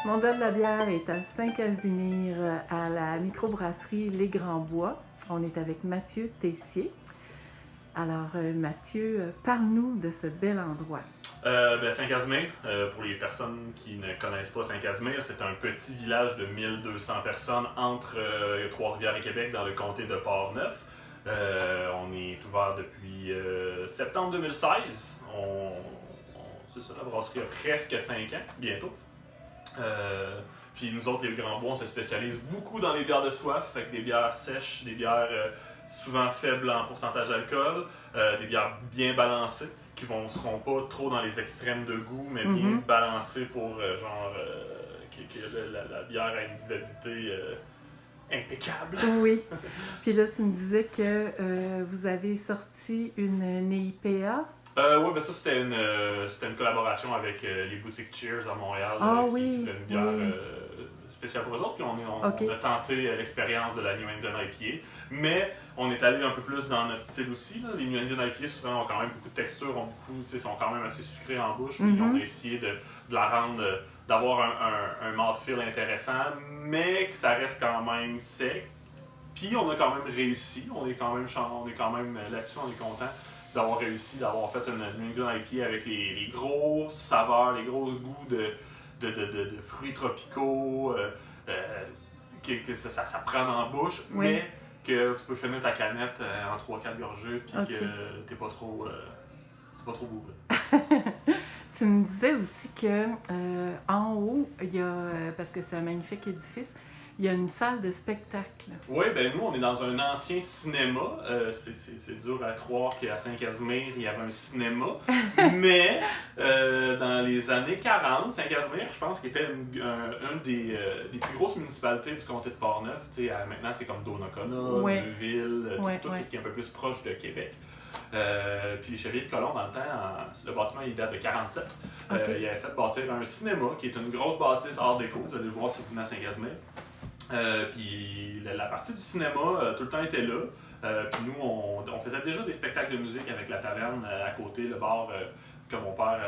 Mondial de la bière est à Saint-Casimir, à la microbrasserie Les Grands Bois. On est avec Mathieu Tessier. Alors, Mathieu, parle-nous de ce bel endroit. Saint-Casimir, pour les personnes qui ne connaissent pas Saint-Casimir, c'est un petit village de 1200 personnes entre Trois-Rivières et Québec, dans le comté de Port-Neuf. On est ouvert depuis septembre 2016. C'est ça, la brasserie a presque 5 ans, bientôt. Puis nous autres, les Grands Bois, on se spécialise beaucoup dans les bières de soif, fait que des bières sèches, des bières souvent faibles en pourcentage d'alcool, des bières bien balancées, qui ne seront pas trop dans les extrêmes de goût, mais bien balancées pour que la bière ait une vivabilité impeccable. Oui. Puis là, tu me disais que vous avez sorti une IPA. Oui, ça c'était une collaboration avec les boutiques Cheers à Montréal, qui fait une bière spéciale pour eux autres. Puis on a tenté l'expérience de la New England IPA, mais on est allé un peu plus dans notre style aussi. Là. Les New England IPA souvent ont quand même beaucoup de texture, sont quand même assez sucrés en bouche. Puis on a essayé de la rendre, d'avoir un mouthfeel intéressant, mais que ça reste quand même sec. Puis on a quand même réussi, on est quand même là-dessus, on est content d'avoir réussi, d'avoir fait une New England IPA avec les grosses saveurs, les gros goûts de fruits tropicaux, que ça prend dans la bouche, mais que tu peux finir ta canette en 3-4 gorgées, puis que t'es pas trop bourré. Tu me disais aussi que en haut, il y a, parce que c'est un magnifique édifice, il y a une salle de spectacle. Oui, nous, on est dans un ancien cinéma. C'est dur à croire qu'à Saint-Casimir, il y avait un cinéma. Mais dans les années 40, Saint-Casimir, je pense qu'il était une des plus grosses municipalités du comté de Port-Neuf. Maintenant, c'est comme Donnacona, Neuville, tout ce qui est un peu plus proche de Québec. Puis les Chevaliers de Colomb, dans le temps, le bâtiment il date de 47. Il avait fait bâtir un cinéma qui est une grosse bâtisse art déco. Vous allez le voir si vous venez à Saint-Casimir. Puis la partie du cinéma, tout le temps était là. Puis nous, on faisait déjà des spectacles de musique avec la taverne à côté, le bar que mon père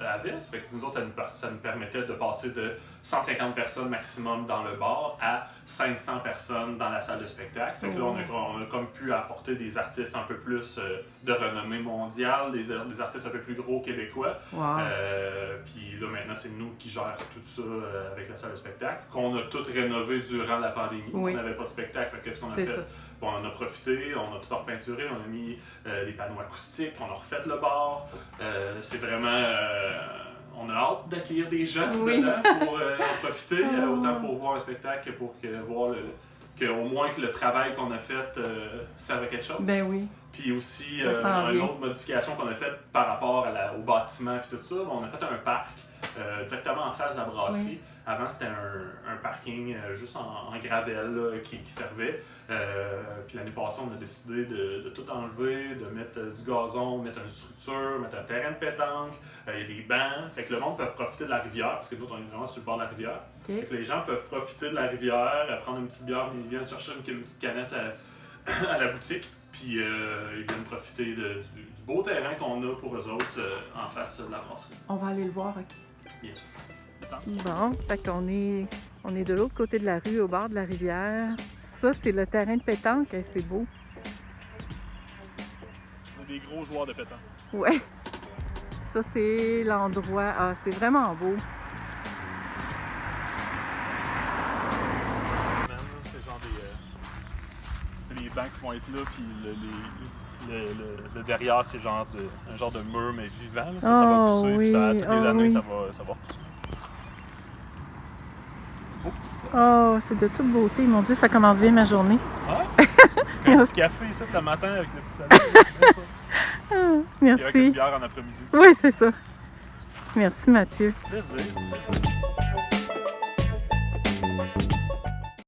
avait. Ça fait que nous autres, ça nous permettait de passer de 150 personnes maximum dans le bar à 500 personnes dans la salle de spectacle. Fait que là, on a comme pu apporter des artistes un peu plus de renommée mondiale, des artistes un peu plus gros québécois. Wow. Puis là, maintenant, c'est nous qui gérons tout ça avec la salle de spectacle, qu'on a tout rénové durant la pandémie. On n'avait pas de spectacle. Fait qu'est-ce qu'on a fait? Bon, on en a profité, on a tout repeinturé, on a mis des panneaux acoustiques, on a refait le bar. C'est vraiment... on a hâte d'accueillir des gens dedans pour en profiter, autant pour voir un spectacle que pour voir au moins que le travail qu'on a fait serve à quelque chose. Ben oui. Puis aussi, une autre modification qu'on a faite par rapport au bâtiment et tout ça, on a fait un parc directement en face de la brasserie. Avant, c'était un parking juste en gravel là, qui servait. Puis l'année passée, on a décidé de tout enlever, de mettre du gazon, mettre une structure, mettre un terrain de pétanque. Il y a des bancs. Fait que le monde peut profiter de la rivière, parce que nous, on est vraiment sur le bord de la rivière. Fait que les gens peuvent profiter de la rivière, prendre une petite bière, ils viennent chercher une petite canette à la boutique. Puis ils viennent profiter du beau terrain qu'on a pour eux autres en face de la brasserie. On va aller le voir, Bien sûr. Bon, fait qu'on est de l'autre côté de la rue, au bord de la rivière. Ça, c'est le terrain de pétanque, c'est beau. On est des gros joueurs de pétanque. Ouais. Ça, c'est l'endroit. Ah, c'est vraiment beau. C'est les bancs qui vont être là, puis le derrière, c'est un genre de mur, mais vivant. Là. Ça va pousser, puis toutes les années, ça va repousser. Oh, c'est de toute beauté. Mon Dieu, ça commence bien ma journée. Ouais? Un petit café ici le matin avec le petit salade. Merci. Et avec une bière en après-midi. Oui, c'est ça. Merci, Mathieu. Plaisir.